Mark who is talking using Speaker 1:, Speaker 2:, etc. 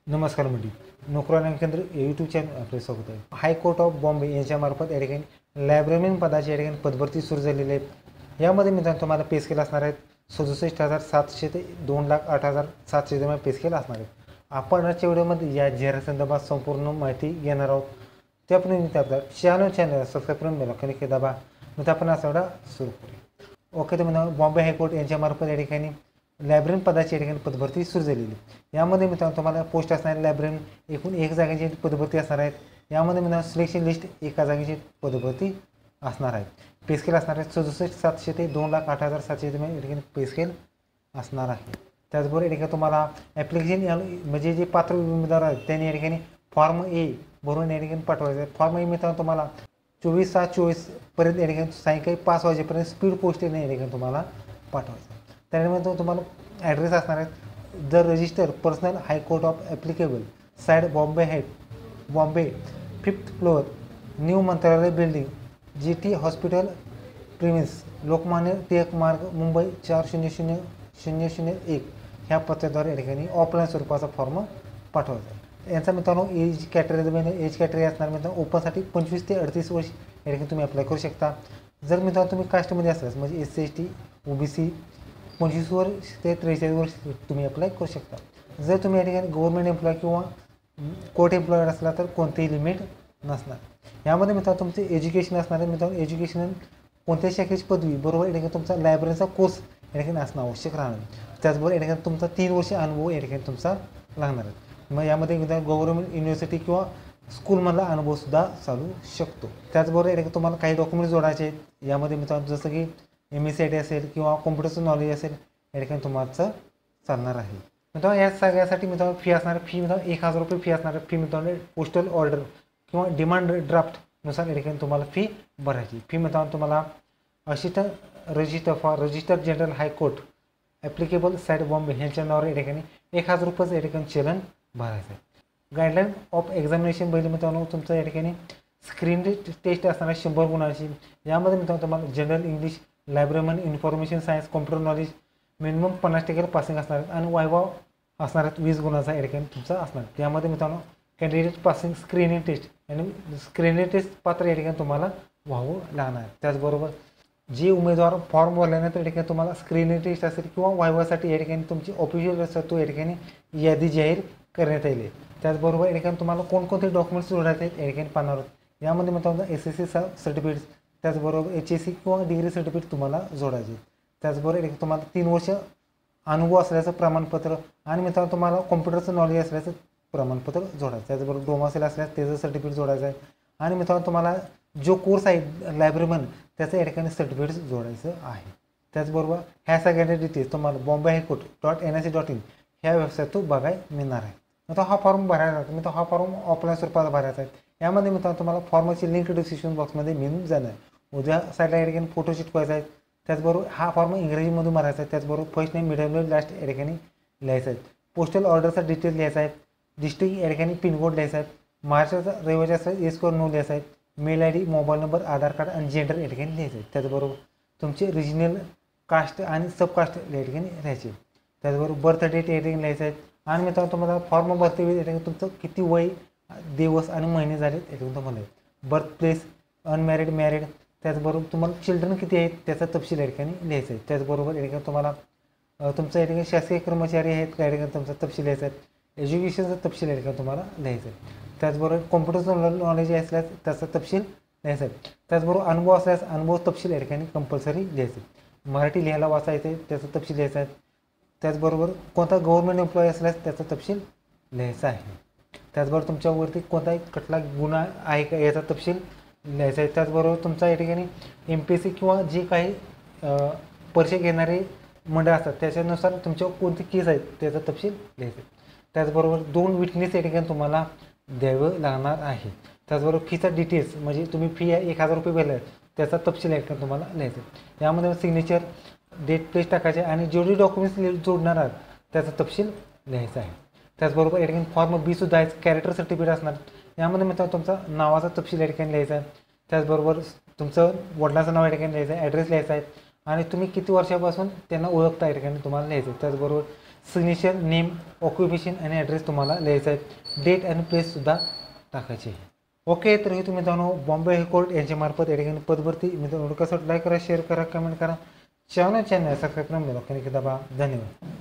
Speaker 1: नमस्कार मंडळी, नोकरी केंद्र यूट्यूब चॅनल आपले स्वागत आहे. हायकोर्ट ऑफ बॉम्बे यांच्यामार्फत या ठिकाणी लायब्ररीमन पदाची या ठिकाणी पदभरती सुरू झालेली आहे. यामध्ये मित्रांनो तुम्हाला पे स्केल असणार आहेत 67,700 ते 2,08,700 दरम्यान पे स्केल असणार आहेत. आपण आजच्या व्हिडिओमध्ये या जाहिरात संदर्भात संपूर्ण माहिती घेणार आहोत. त्यापूर्वी आपल्या चॅनल सबस्क्राईब करून बेल आयकॉन दाबा. मग आपण असा व्हिडिओ सुरू करूया. ओके, तर मित्रांनो बॉम्बे हायकोर्ट यांच्यामार्फत या ठिकाणी लायब्ररीन पदाची या ठिकाणी पदभरती सुरू झालेली. यामध्ये मित्रांनो तुम्हाला पोस्ट असणारे लायब्ररीन एकूण 1 जागेची पदभरती असणार आहेत. यामध्ये मित्रांनो सिलेक्शन लिस्ट 1 जागेची पदभरती असणार आहे. पे स्केल असणार आहे 67,700 ते 2,08,700 दरम्यान या ठिकाणी पे स्केल असणार आहे. त्याचबरोबर या ठिकाणी तुम्हाला ॲप्लिकेशन म्हणजे जे पात्र उमेदवार आहेत त्यांनी या ठिकाणी फॉर्म ए भरून या ठिकाणी पाठवायचं आहे. फॉर्म ए मित्रांनो तुम्हाला 24/7/24 पर्यंत या ठिकाणी सायंकाळी 5 वाजेपर्यंत स्पीड पोस्टने या ठिकाणी तुम्हाला पाठवायचं. त्यानंतर तुम्हाला ॲड्रेस असणार आहे the register personal high court of applicable side Bombay head Bombay 5th floor new Mantralaya building GT hospital premises Lokmanya Tilak Marg Mumbai 400001 ह्या पत्त्याद्वारे या ठिकाणी ऑफलाईन स्वरूपाचा फॉर्म पाठवायचा. यांचा मित्रांनो एज कॅटेगरी असणार मित्रांनो ओपनसाठी 25 ते 38 वर्ष या ठिकाणी तुम्ही अप्लाय करू शकता. जर मित्रांनो तुम्ही कास्टमध्ये असल्यास म्हणजे SC ST OBC 25 वर्ष ते 43 वर्ष तुम्ही अप्लाय करू शकता. जर तुम्ही या ठिकाणी गव्हर्नमेंट एम्प्लॉय किंवा कोर्ट एम्प्लॉयड असला तर कोणतेही लिमिट नसणार. यामध्ये मित्रांनो तुमचे एज्युकेशन असणार आहे. मित्रांनो एज्युकेशन कोणत्याही शाखेची पदवी बरोबर या ठिकाणी तुमचा लायब्ररीचा कोर्स या ठिकाणी असणं आवश्यक राहणार. त्याचबरोबर या ठिकाणी तुमचा 3 वर्ष अनुभव या ठिकाणी तुमचा लागणार आहे. मग यामध्ये मित्रांनो गव्हर्नमेंट युनिव्हर्सिटी किंवा स्कूलमधला अनुभवसुद्धा चालू शकतो. त्याचबरोबर या ठिकाणी तुम्हाला काही डॉक्युमेंट्स जोडायचे आहेत. यामध्ये मित्रांनो जसं की MSc असेल किंवा कॉम्प्युटरचं नॉलेज असेल या ठिकाणी तुम्हाला चालणार आहे. मित्रांनो या सगळ्यासाठी मित्रांनो फी असणार फी मित्रांनो 1,000 रुपये फी असणार फी मित्रांनो पोस्टल ऑर्डर किंवा डिमांड ड्राफ्टनुसार या ठिकाणी तुम्हाला फी भरायची. फी मित्रांनो तुम्हाला assistant register general high court applicable side Bombay ह्यांच्या नावावर या ठिकाणी 1,000 रुपयाचं या ठिकाणी चलन भरायचं आहे. गाईडलाईन ऑफ एक्झामिनेशन बघितलं मित्रांनो तुमचं या ठिकाणी स्क्रीन टेस्ट असणार 100 गुणांची. यामध्ये मित्रांनो तुम्हाला जनरल इंग्लिश लायब्ररीमन information science computer knowledge minimum 50% passing असणार आहेत आणि वायवा असणार आहेत 20 गुणाचा या ठिकाणी तुमचा असणार. त्यामध्ये मित्रांनो कॅन्डिडेट पासिंग स्क्रीनिंग टेस्ट आणि स्क्रीनिंग टेस्ट पात्र या ठिकाणी तुम्हाला व्हावं लागणार आहे. त्याचबरोबर जे उमेदवार फॉर्म भरल्यानंतर या ठिकाणी तुम्हाला स्क्रीनिंग टेस्ट असेल किंवा वायवासाठी या ठिकाणी तुमची ऑफिशियल असतात तो या ठिकाणी यादी जाहीर करण्यात येईल. त्याचबरोबर या ठिकाणी तुम्हाला कोणकोणते डॉक्युमेंट्स जोडायचे आहेत या ठिकाणी पाहणार आहोत. यामध्ये मित्रांनो SSC सर्टिफिकेट्स त्याचबरोबर HSC किंवा डिग्री सर्टिफिकेट तुम्हाला जोडायचे. त्याचबरोबर तुम्हाला 3 वर्ष अनुभव असल्याचं प्रमाणपत्र आणि मित्रांनो तुम्हाला कॉम्प्युटरचं नॉलेज असल्याचं प्रमाणपत्र जोडायचं. त्याचबरोबर डोमासेल असल्यास त्याचं सर्टिफिकेट जोडायचं आहे आणि मित्रांनो तुम्हाला जो कोर्स आहे लायब्ररीमन त्याचं या ठिकाणी सर्टिफिकेट जोडायचं आहे. त्याचबरोबर ह्या सगळ्यांच्या डिटेल्स तुम्हाला बॉम्बे हायकोर्ट .NIC.in ह्या वेबसाईटतून बघायला मिळणार आहे. मित्रांनो हा फॉर्म भरायला मित्रांनो हा फॉर्म ऑफलाईन स्वरूपात भरायचा आहे. यामध्ये मित्रांनो तुम्हाला फॉर्मची लिंक डिस्क्रिप्शन बॉक्समध्ये मिळून जाणार आहे. उद्या साईडला या ठिकाणी फोटो चिटकवायचा आहे. त्याचबरोबर हा फॉर्म इंग्रजीमधून भरायचा आहे. त्याचबरोबर first name middle name last या ठिकाणी लिहायचं आहे. पोस्टल ऑर्डरचा डिटेल लिहायचा आहे. डिस्ट्रिक्ट या ठिकाणी पिनकोड लिहायचा आहे. महाराष्ट्राचा रहिवासी असल्यास येसकोर नो लिहायचा आहे. मेल ID मोबाईल नंबर आधार कार्ड आणि जेंडर या ठिकाणी लिहायचं आहे. त्याचबरोबर तुमचे रिजनल कास्ट आणि सबकास्ट या ठिकाणी लिहायचे. त्याचबरोबर बर्थ डेट या ठिकाणी लिहायचं आहे. आणि मित्रांनो तुम्हाला फॉर्म भरते वेळी या ठिकाणी तुमचं किती वय दिवस आणि महिने झालेत या ठिकाणी तुम्हाला बर्थ प्लेस अनमॅरिड मॅरिड त्याचबरोबर तुम्हाला चिल्ड्रन किती आहेत त्याचा तपशील या ठिकाणी लिहायचा आहे. त्याचबरोबर या ठिकाणी तुम्हाला तुमचा या ठिकाणी शासकीय कर्मचारी आहेत त्या ठिकाणी तुमचा तपशील लिहायचा आहे. एज्युकेशनचा तपशील या ठिकाणी तुम्हाला लिहायचा आहे. त्याचबरोबर कॉम्प्युटरचं नॉलेज असल्यास त्याचा तपशील लिहायचा आहे. त्याचबरोबर अनुभव असल्यास अनुभव तपशील या ठिकाणी कंपल्सरी लिहायचं आहे. मराठी लिहायला वाचायचं आहे त्याचा तपशील लिहायचा आहे. त्याचबरोबर कोणता गव्हर्नमेंट एम्प्लॉय असल्यास त्याचा तपशील लिहायचा आहे. त्याचबरोबर तुमच्यावरती कोणताही कुठला गुन्हा आहे का याचा तपशील लिहायचा आहे. त्याचबरोबर तुमचा या ठिकाणी MPSC किंवा जे काही परीक्षा घेणारे मंडळ असतात त्याच्यानुसार तुमच्यावर कोणती केस आहेत त्याचा तपशील लिहायचा आहे. त्याचबरोबर 2 विटनेस या ठिकाणी तुम्हाला द्यावं लागणार आहे. त्याचबरोबर फीचा डिटेल्स म्हणजे तुम्ही फी 1,000 रुपये भरले त्याचा तपशील या ठिकाणी तुम्हाला लिहायचा आहे. यामध्ये सिग्नेचर डेट प्लेस टाकायचे आणि जेवढे डॉक्युमेंट्स जोडणार आहात त्याचा तपशील लिहायचा आहे. त्याचबरोबर या ठिकाणी फॉर्म B सुद्धा आहे. कॅरेक्टर सर्टिफिकेट असणार. यामध्ये मित्रांनो तुमचा नावाचा तपशील या ठिकाणी लिहायचा आहे. त्याचबरोबर तुमचं वडिलांचं नाव या ठिकाणी लिहायचं आहे. ॲड्रेस लिहायचा आहे आणि तुम्ही किती वर्षापासून त्यांना ओळखता या ठिकाणी तुम्हाला लिहायचं आहे. त्याचबरोबर सिग्नेचर, नेम, ऑक्युपेशन आणि ॲड्रेस तुम्हाला लिहायचा आहे. डेट आणि प्लेससुद्धा टाकायची. ओके, तर हे तुम्ही मित्रांनो बॉम्बे हायकोर्ट यांच्यामार्फत या ठिकाणी पदभरती मित्रांनो कसं लाईक करा, शेअर करा, कमेंट करा. चॅनल सबस्क्राईब करा, बेल आयकॉन दाबा. धन्यवाद.